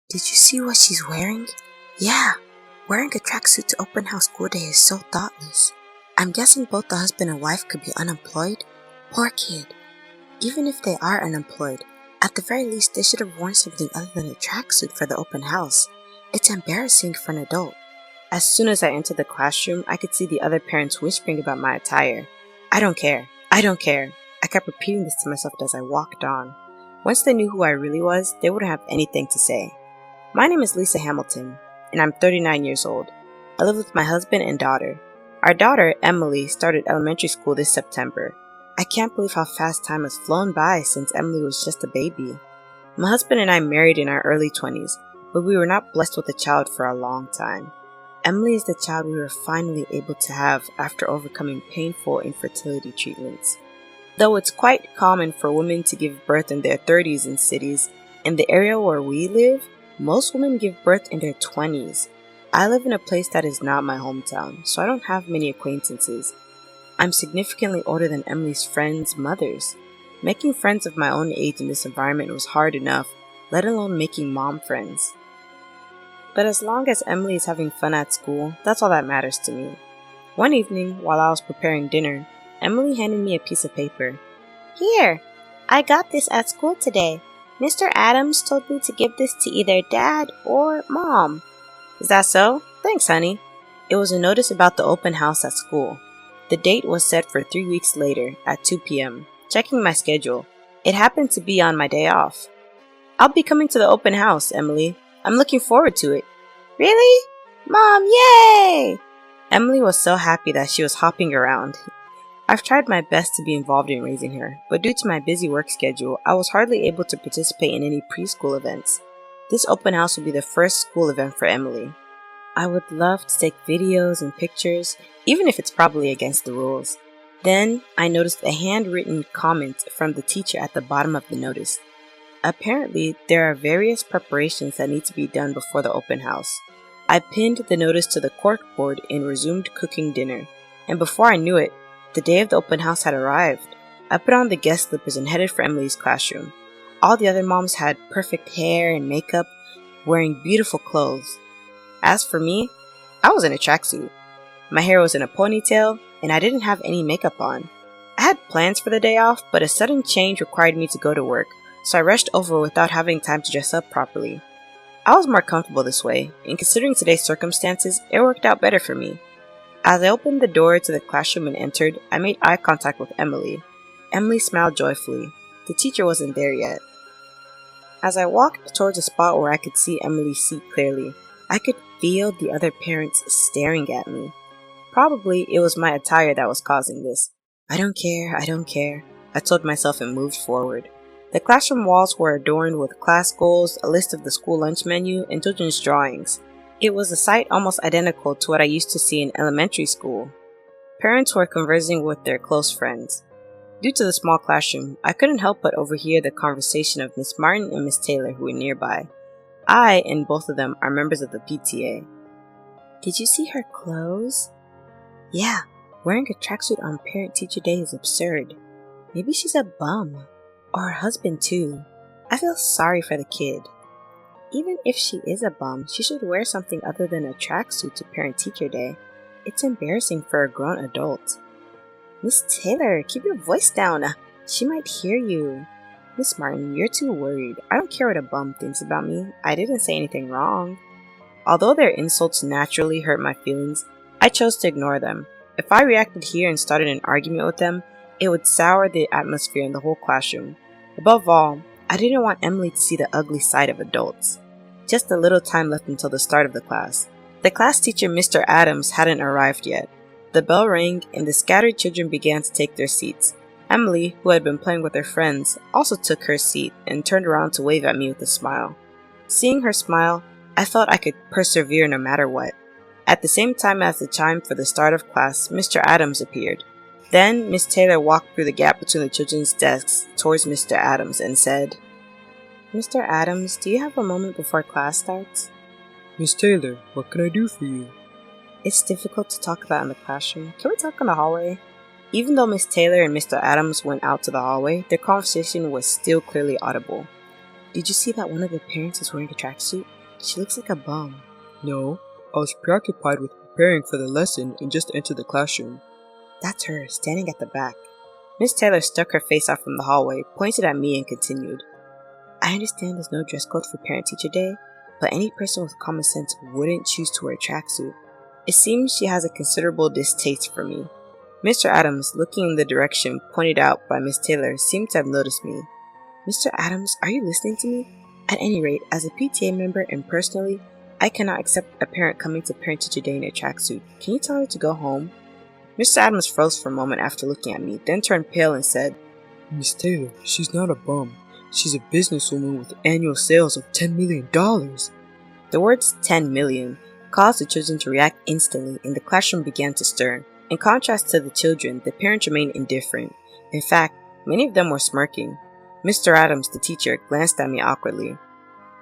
Did you see what she's wearing? Yeah, wearing a tracksuit to open house school day is so thoughtless. I'm guessing both the husband and wife could be unemployed. Poor kid. Even if they are unemployed, at the very least they should have worn something other than a tracksuit for the open house. It's embarrassing for an adult. As soon as I entered the classroom, I could see the other parents whispering about my attire. I don't care. I don't care. I kept repeating this to myself as I walked on. Once they knew who I really was, they wouldn't have anything to say. My name is Lisa Hamilton, and I'm 39 years old. I live with my husband and daughter. Our daughter, Emily, started elementary school this September. I can't believe how fast time has flown by since Emily was just a baby. My husband and I married in our early 20s, but we were not blessed with a child for a long time. Emily is the child we were finally able to have after overcoming painful infertility treatments. Though it's quite common for women to give birth in their 30s in cities, in the area where we live, most women give birth in their 20s. I live in a place that is not my hometown, so I don't have many acquaintances. I'm significantly older than Emily's friends' mothers. Making friends of my own age in this environment was hard enough, let alone making mom friends. But as long as Emily is having fun at school, that's all that matters to me. One evening, while I was preparing dinner, Emily handed me a piece of paper. Here, I got this at school today. Mr. Adams told me to give this to either Dad or Mom. Is that so? Thanks, honey. It was a notice about the open house at school. The date was set for 3 weeks later at 2 p.m. Checking my schedule, it happened to be on my day off. I'll be coming to the open house, Emily. I'm looking forward to it. Really? Mom, yay! Emily was so happy that she was hopping around. I've tried my best to be involved in raising her, but due to my busy work schedule, I was hardly able to participate in any preschool events. This open house will be the first school event for Emily. I would love to take videos and pictures, even if it's probably against the rules. Then, I noticed a handwritten comment from the teacher at the bottom of the notice. Apparently, there are various preparations that need to be done before the open house. I pinned the notice to the corkboard and resumed cooking dinner, and before I knew it, the day of the open house had arrived. I put on the guest slippers and headed for Emily's classroom. All the other moms had perfect hair and makeup, wearing beautiful clothes. As for me, I was in a tracksuit. My hair was in a ponytail, and I didn't have any makeup on. I had plans for the day off, but a sudden change required me to go to work, so I rushed over without having time to dress up properly. I was more comfortable this way, and considering today's circumstances, it worked out better for me. As I opened the door to the classroom and entered, I made eye contact with Emily. Emily smiled joyfully. The teacher wasn't there yet. As I walked towards a spot where I could see Emily's seat clearly, I could feel the other parents staring at me. Probably it was my attire that was causing this. I don't care, I told myself and moved forward. The classroom walls were adorned with class goals, a list of the school lunch menu, and children's drawings. It was a sight almost identical to what I used to see in elementary school. Parents were conversing with their close friends. Due to the small classroom, I couldn't help but overhear the conversation of Miss Martin and Miss Taylor, who were nearby. I and both of them are members of the PTA. Did you see her clothes? Yeah, wearing a tracksuit on Parent-Teacher Day is absurd. Maybe she's a bum. Or her husband too. I feel sorry for the kid. Even if she is a bum, she should wear something other than a tracksuit to Parent-Teacher Day. It's embarrassing for a grown adult. Miss Taylor, keep your voice down. She might hear you. Miss Martin, you're too worried. I don't care what a bum thinks about me. I didn't say anything wrong. Although their insults naturally hurt my feelings, I chose to ignore them. If I reacted here and started an argument with them, it would sour the atmosphere in the whole classroom. Above all, I didn't want Emily to see the ugly side of adults. Just a little time left until the start of the class. The class teacher, Mr. Adams, hadn't arrived yet. The bell rang and the scattered children began to take their seats. Emily, who had been playing with her friends, also took her seat and turned around to wave at me with a smile. Seeing her smile, I felt I could persevere no matter what. At the same time as the chime for the start of class, Mr. Adams appeared. Then Miss Taylor walked through the gap between the children's desks towards Mr. Adams and said, Mr. Adams, do you have a moment before class starts? Miss Taylor, what can I do for you? It's difficult to talk about in the classroom. Can we talk in the hallway? Even though Miss Taylor and Mr. Adams went out to the hallway, their conversation was still clearly audible. Did you see that one of the parents is wearing a tracksuit? She looks like a bum. No, I was preoccupied with preparing for the lesson and just entered the classroom. That's her, standing at the back. Miss Taylor stuck her face out from the hallway, pointed at me, and continued. I understand there's no dress code for Parent-Teacher Day, but any person with common sense wouldn't choose to wear a tracksuit. It seems she has a considerable distaste for me. Mr. Adams, looking in the direction pointed out by Miss Taylor, seemed to have noticed me. Mr. Adams, are you listening to me? At any rate, as a PTA member and personally, I cannot accept a parent coming to Parent-Teacher Day in a tracksuit. Can you tell her to go home? Mr. Adams froze for a moment after looking at me, then turned pale and said, Miss Taylor, she's not a bum. She's a businesswoman with annual sales of $10 million. The words 10 million caused the children to react instantly, and the classroom began to stir. In contrast to the children, the parents remained indifferent. In fact, many of them were smirking. Mr. Adams, the teacher, glanced at me awkwardly.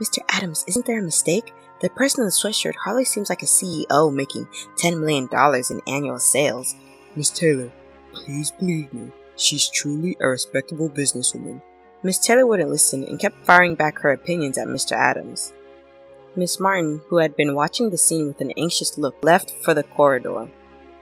Mr. Adams, isn't there a mistake? The person in the sweatshirt hardly seems like a CEO making $10 million in annual sales. Miss Taylor, please believe me. She's truly a respectable businesswoman. Miss Taylor wouldn't listen and kept firing back her opinions at Mr. Adams. Miss Martin, who had been watching the scene with an anxious look, left for the corridor,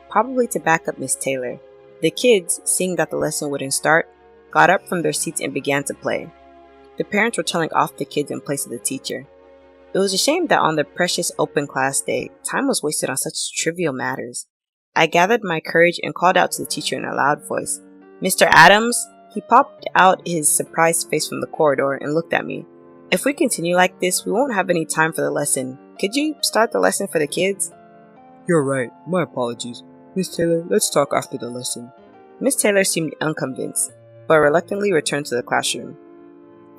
probably to back up Miss Taylor. The kids, seeing that the lesson wouldn't start, got up from their seats and began to play. The parents were telling off the kids in place of the teacher. It was a shame that on the precious open class day, time was wasted on such trivial matters. I gathered my courage and called out to the teacher in a loud voice, Mr. Adams? He popped out his surprised face from the corridor and looked at me. If we continue like this, we won't have any time for the lesson. Could you start the lesson for the kids? You're right. My apologies. Miss Taylor, let's talk after the lesson. Miss Taylor seemed unconvinced, but reluctantly returned to the classroom.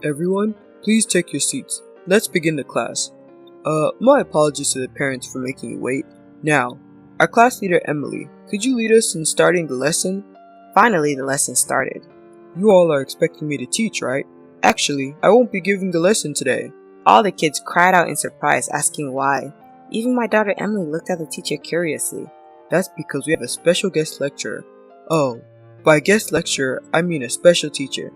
Everyone, please take your seats. Let's begin the class. My apologies to the parents for making you wait. Now, our class leader Emily, could you lead us in starting the lesson? Finally, the lesson started. You all are expecting me to teach, right? Actually, I won't be giving the lesson today. All the kids cried out in surprise, asking why. Even my daughter Emily looked at the teacher curiously. That's because we have a special guest lecturer. Oh, by guest lecturer, I mean a special teacher.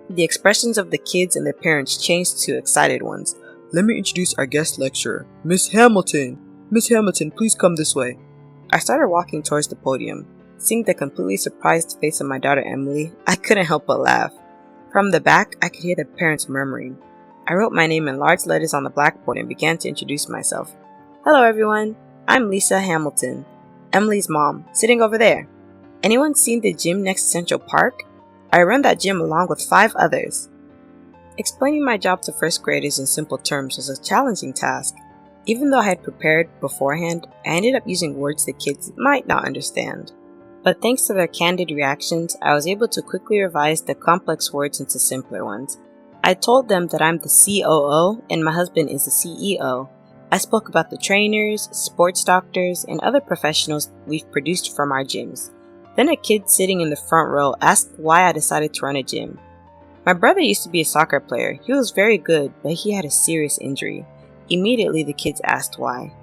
The expressions of the kids and their parents changed to excited ones. Let me introduce our guest lecturer, Miss Hamilton. Miss Hamilton, please come this way. I started walking towards the podium. Seeing the completely surprised face of my daughter Emily, I couldn't help but laugh. From the back, I could hear the parents murmuring. I wrote my name in large letters on the blackboard and began to introduce myself. Hello everyone, I'm Lisa Hamilton, Emily's mom, sitting over there. Anyone seen the gym next to Central Park? I run that gym along with 5 others. Explaining my job to first graders in simple terms was a challenging task. Even though I had prepared beforehand, I ended up using words the kids might not understand. But thanks to their candid reactions, I was able to quickly revise the complex words into simpler ones. I told them that I'm the COO and my husband is the CEO. I spoke about the trainers, sports doctors, and other professionals we've produced from our gyms. Then a kid sitting in the front row asked why I decided to run a gym. My brother used to be a soccer player. He was very good, but he had a serious injury. Immediately the kids asked why.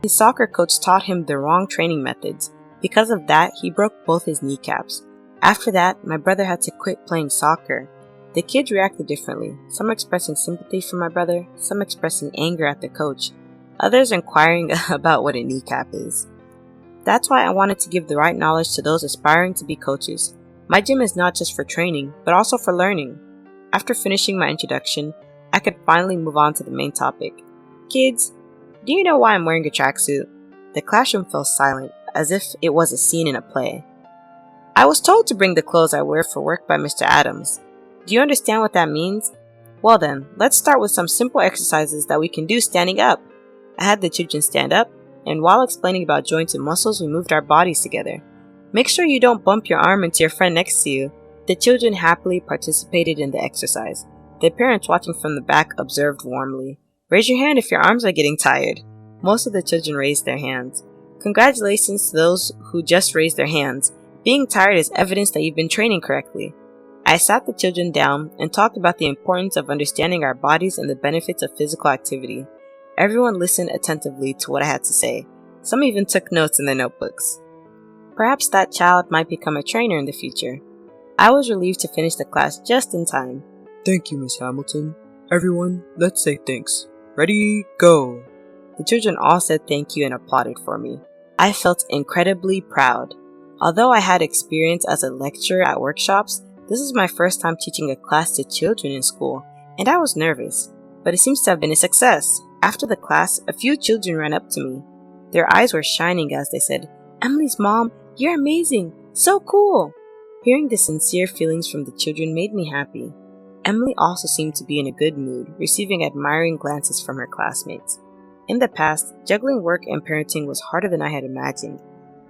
His soccer coach taught him the wrong training methods. Because of that, he broke both his kneecaps. After that, my brother had to quit playing soccer. The kids reacted differently, some expressing sympathy for my brother, some expressing anger at the coach, others inquiring about what a kneecap is. That's why I wanted to give the right knowledge to those aspiring to be coaches. My gym is not just for training, but also for learning. After finishing my introduction, I could finally move on to the main topic. Kids, do you know why I'm wearing a tracksuit? The classroom fell silent, as if it was a scene in a play. I was told to bring the clothes I wear for work by Mr. Adams. Do you understand what that means? Well then, let's start with some simple exercises that we can do standing up. I had the children stand up, and while explaining about joints and muscles, we moved our bodies together. Make sure you don't bump your arm into your friend next to you. The children happily participated in the exercise. Their parents watching from the back observed warmly. Raise your hand if your arms are getting tired. Most of the children raised their hands. Congratulations to those who just raised their hands. Being tired is evidence that you've been training correctly. I sat the children down and talked about the importance of understanding our bodies and the benefits of physical activity. Everyone listened attentively to what I had to say. Some even took notes in their notebooks. Perhaps that child might become a trainer in the future. I was relieved to finish the class just in time. Thank you, Miss Hamilton. Everyone, let's say thanks. Ready, go! The children all said thank you and applauded for me. I felt incredibly proud. Although I had experience as a lecturer at workshops, this was my first time teaching a class to children in school, and I was nervous, but it seems to have been a success. After the class, a few children ran up to me. Their eyes were shining as they said, "Emily's mom, you're amazing! So cool!" Hearing the sincere feelings from the children made me happy. Emily also seemed to be in a good mood, receiving admiring glances from her classmates. In the past, juggling work and parenting was harder than I had imagined,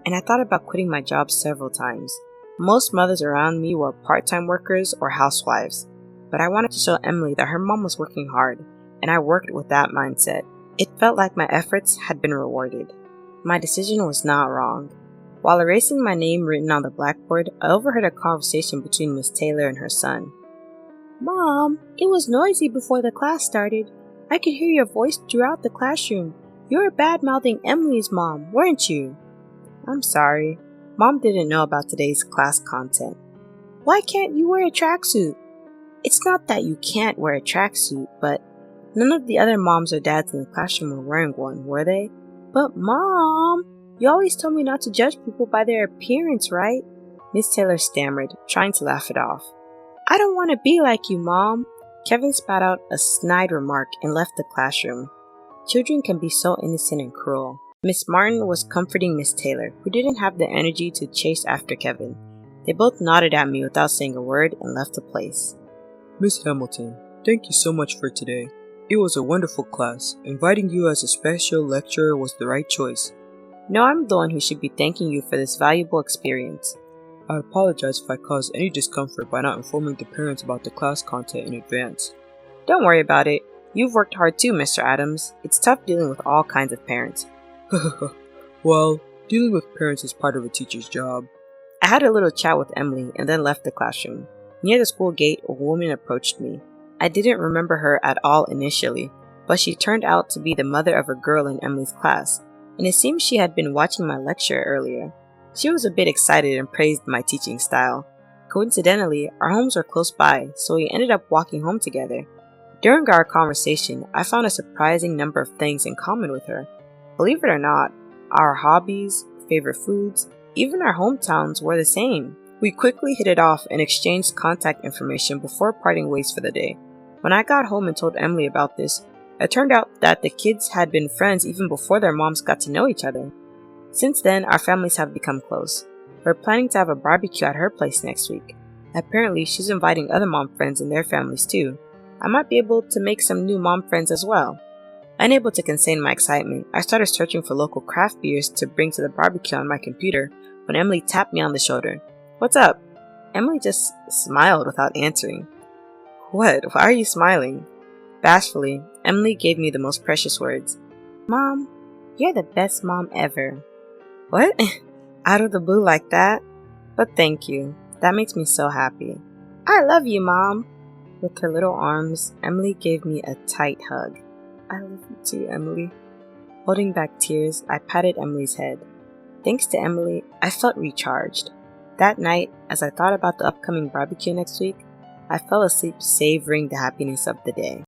and I thought about quitting my job several times. Most mothers around me were part-time workers or housewives, but I wanted to show Emily that her mom was working hard, and I worked with that mindset. It felt like my efforts had been rewarded. My decision was not wrong. While erasing my name written on the blackboard, I overheard a conversation between Miss Taylor and her son. "Mom, it was noisy before the class started. I could hear your voice throughout the classroom. You were bad-mouthing Emily's mom, weren't you?" "I'm sorry. Mom didn't know about today's class content." "Why can't you wear a tracksuit?" "It's not that you can't wear a tracksuit, but none of the other moms or dads in the classroom were wearing one, were they?" "But Mom, you always told me not to judge people by their appearance, right?" Miss Taylor stammered, trying to laugh it off. "I don't want to be like you, Mom." Kevin spat out a snide remark and left the classroom. Children can be so innocent and cruel. Miss Martin was comforting Miss Taylor, who didn't have the energy to chase after Kevin. They both nodded at me without saying a word and left the place. Miss Hamilton, thank you so much for today. It was a wonderful class. Inviting you as a special lecturer was the right choice. No, I'm the one who should be thanking you for this valuable experience. I apologize if I caused any discomfort by not informing the parents about the class content in advance. Don't worry about it. You've worked hard too, Mr. Adams. It's tough dealing with all kinds of parents. Well, dealing with parents is part of a teacher's job. I had a little chat with Emily and then left the classroom. Near the school gate, a woman approached me. I didn't remember her at all initially, but she turned out to be the mother of a girl in Emily's class, and it seemed she had been watching my lecture earlier. She was a bit excited and praised my teaching style. Coincidentally, our homes were close by, so we ended up walking home together. During our conversation, I found a surprising number of things in common with her. Believe it or not, our hobbies, favorite foods, even our hometowns were the same. We quickly hit it off and exchanged contact information before parting ways for the day. When I got home and told Emily about this, it turned out that the kids had been friends even before their moms got to know each other. Since then, our families have become close. We're planning to have a barbecue at her place next week. Apparently, she's inviting other mom friends and their families too. I might be able to make some new mom friends as well. Unable to contain my excitement, I started searching for local craft beers to bring to the barbecue on my computer when Emily tapped me on the shoulder. "What's up?" Emily just smiled without answering. "What? Why are you smiling?" Bashfully, Emily gave me the most precious words. "Mom, you're the best mom ever." "What?" Out of the blue like that? But thank you. That makes me so happy. "I love you, Mom." With her little arms, Emily gave me a tight hug. "I love you too, Emily." Holding back tears, I patted Emily's head. Thanks to Emily, I felt recharged. That night, as I thought about the upcoming barbecue next week, I fell asleep savoring the happiness of the day.